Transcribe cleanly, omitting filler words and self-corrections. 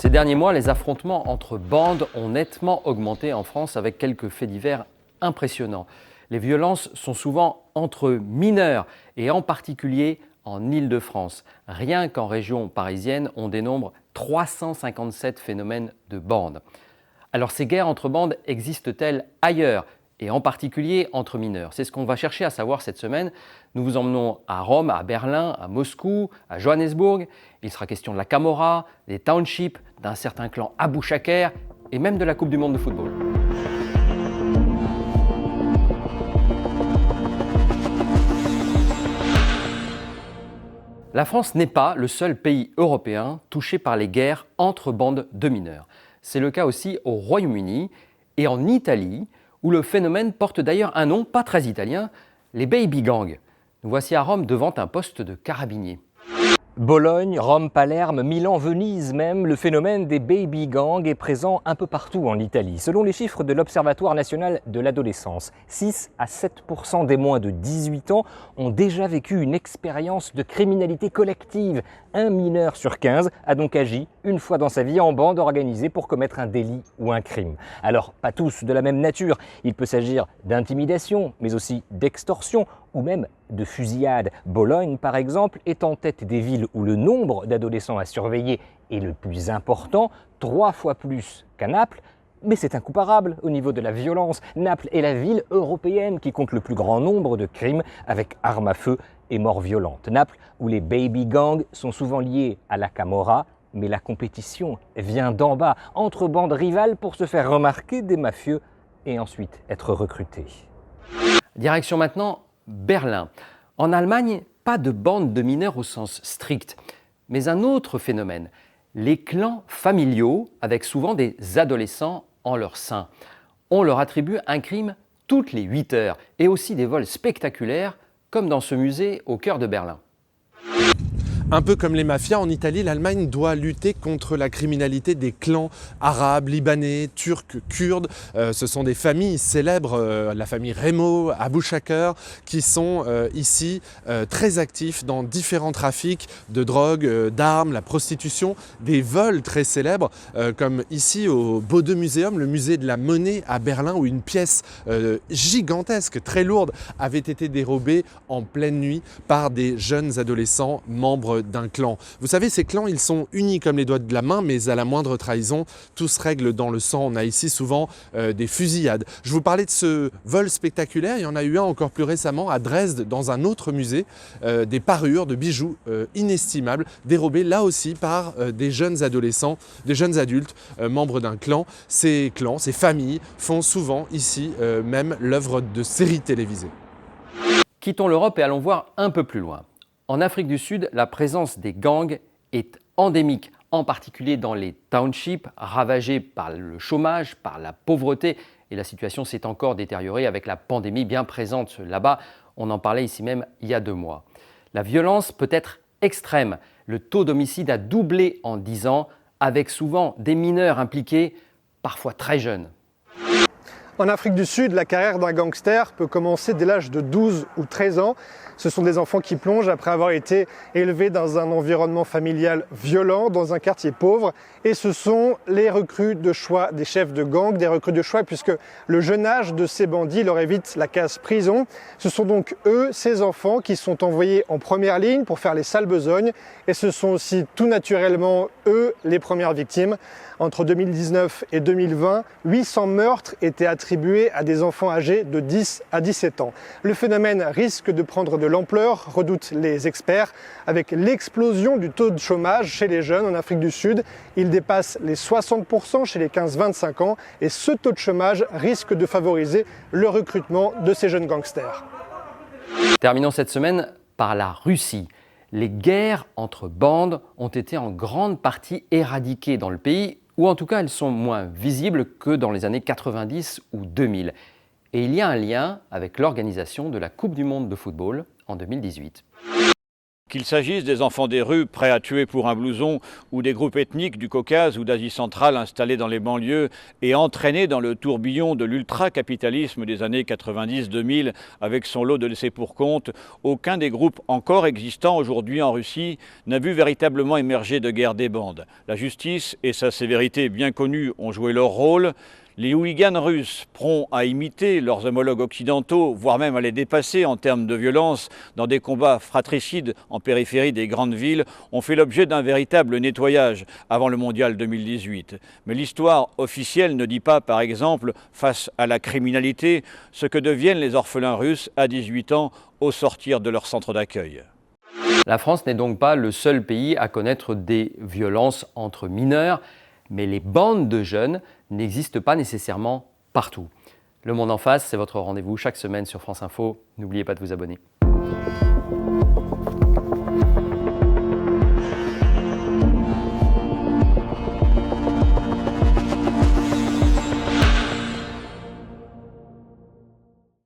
Ces derniers mois, les affrontements entre bandes ont nettement augmenté en France avec quelques faits divers impressionnants. Les violences sont souvent entre mineurs et en particulier en Île-de-France. Rien qu'en région parisienne, on dénombre 357 phénomènes de bandes. Alors ces guerres entre bandes existent-elles ailleurs et en particulier entre mineurs? C'est ce qu'on va chercher à savoir cette semaine. Nous vous emmenons à Rome, à Berlin, à Moscou, à Johannesburg. Il sera question de la Camorra, des townships, d'un certain clan Abou Chaker et même de la Coupe du Monde de football. La France n'est pas le seul pays européen touché par les guerres entre bandes de mineurs. C'est le cas aussi au Royaume-Uni et en Italie, où le phénomène porte d'ailleurs un nom pas très italien, les baby gangs. Nous voici à Rome devant un poste de carabiniers. Bologne, Rome, Palerme, Milan, Venise même, le phénomène des baby gangs est présent un peu partout en Italie. Selon les chiffres de l'Observatoire national de l'adolescence, 6 à 7% des moins de 18 ans ont déjà vécu une expérience de criminalité collective. Un mineur sur 15 a donc agi une fois dans sa vie en bande organisée pour commettre un délit ou un crime. Alors, pas tous de la même nature. Il peut s'agir d'intimidation, mais aussi d'extorsion ou même de fusillade. Bologne, par exemple, est en tête des villes où le nombre d'adolescents à surveiller est le plus important, 3 fois plus qu'à Naples. Mais c'est incomparable au niveau de la violence. Naples est la ville européenne qui compte le plus grand nombre de crimes avec armes à feu et morts violentes. Naples, où les baby gangs sont souvent liés à la Camorra, mais la compétition vient d'en bas, entre bandes rivales pour se faire remarquer des mafieux et ensuite être recrutés. Direction maintenant Berlin. En Allemagne, pas de bande de mineurs au sens strict, mais un autre phénomène, les clans familiaux avec souvent des adolescents en leur sein. On leur attribue un crime toutes les 8 heures et aussi des vols spectaculaires comme dans ce musée au cœur de Berlin. Un peu comme les mafias, en Italie, l'Allemagne doit lutter contre la criminalité des clans arabes, libanais, turcs, kurdes. Ce sont des familles célèbres, la famille Remo, Abou Chaker, qui sont ici très actifs dans différents trafics de drogue, d'armes, la prostitution, des vols très célèbres, comme ici au Bode Museum, le musée de la monnaie à Berlin, où une pièce gigantesque, très lourde, avait été dérobée en pleine nuit par des jeunes adolescents membres d'un clan. Vous savez, ces clans, ils sont unis comme les doigts de la main, mais à la moindre trahison, tout se règle dans le sang. On a ici souvent des fusillades. Je vous parlais de ce vol spectaculaire, il y en a eu un encore plus récemment à Dresde, dans un autre musée, des parures de bijoux inestimables, dérobés là aussi par des jeunes adolescents, des jeunes adultes, membres d'un clan. Ces clans, ces familles font souvent ici même l'œuvre de séries télévisées. Quittons l'Europe et allons voir un peu plus loin. En Afrique du Sud, la présence des gangs est endémique, en particulier dans les townships ravagés par le chômage, par la pauvreté. Et la situation s'est encore détériorée avec la pandémie bien présente là-bas. On en parlait ici même il y a 2 mois. La violence peut être extrême. Le taux d'homicide a doublé en 10 ans, avec souvent des mineurs impliqués, parfois très jeunes. En Afrique du Sud, la carrière d'un gangster peut commencer dès l'âge de 12 ou 13 ans. Ce sont des enfants qui plongent après avoir été élevés dans un environnement familial violent, dans un quartier pauvre. Et ce sont les recrues de choix des chefs de gang, des recrues de choix puisque le jeune âge de ces bandits leur évite la case prison. Ce sont donc eux, ces enfants, qui sont envoyés en première ligne pour faire les sales besognes. Et ce sont aussi tout naturellement eux les premières victimes. Entre 2019 et 2020, 800 meurtres étaient attribués à des enfants âgés de 10 à 17 ans. Le phénomène risque de prendre de l'ampleur, redoutent les experts, avec l'explosion du taux de chômage chez les jeunes en Afrique du Sud. Il dépasse les 60% chez les 15-25 ans et ce taux de chômage risque de favoriser le recrutement de ces jeunes gangsters. Terminons cette semaine par la Russie. Les guerres entre bandes ont été en grande partie éradiquées dans le pays, ou en tout cas elles sont moins visibles que dans les années 90 ou 2000. Et il y a un lien avec l'organisation de la Coupe du Monde de football en 2018. Qu'il s'agisse des enfants des rues prêts à tuer pour un blouson ou des groupes ethniques du Caucase ou d'Asie centrale installés dans les banlieues et entraînés dans le tourbillon de l'ultra-capitalisme des années 90-2000 avec son lot de laissés-pour-compte, aucun des groupes encore existants aujourd'hui en Russie n'a vu véritablement émerger de guerre des bandes. La justice et sa sévérité bien connue ont joué leur rôle. Les hooligans russes, prompts à imiter leurs homologues occidentaux, voire même à les dépasser en termes de violence dans des combats fratricides en périphérie des grandes villes, ont fait l'objet d'un véritable nettoyage avant le mondial 2018. Mais l'histoire officielle ne dit pas, par exemple, face à la criminalité, ce que deviennent les orphelins russes à 18 ans au sortir de leur centre d'accueil. La France n'est donc pas le seul pays à connaître des violences entre mineurs, mais les bandes de jeunes n'existent pas nécessairement partout. Le Monde en face, c'est votre rendez-vous chaque semaine sur France Info. N'oubliez pas de vous abonner.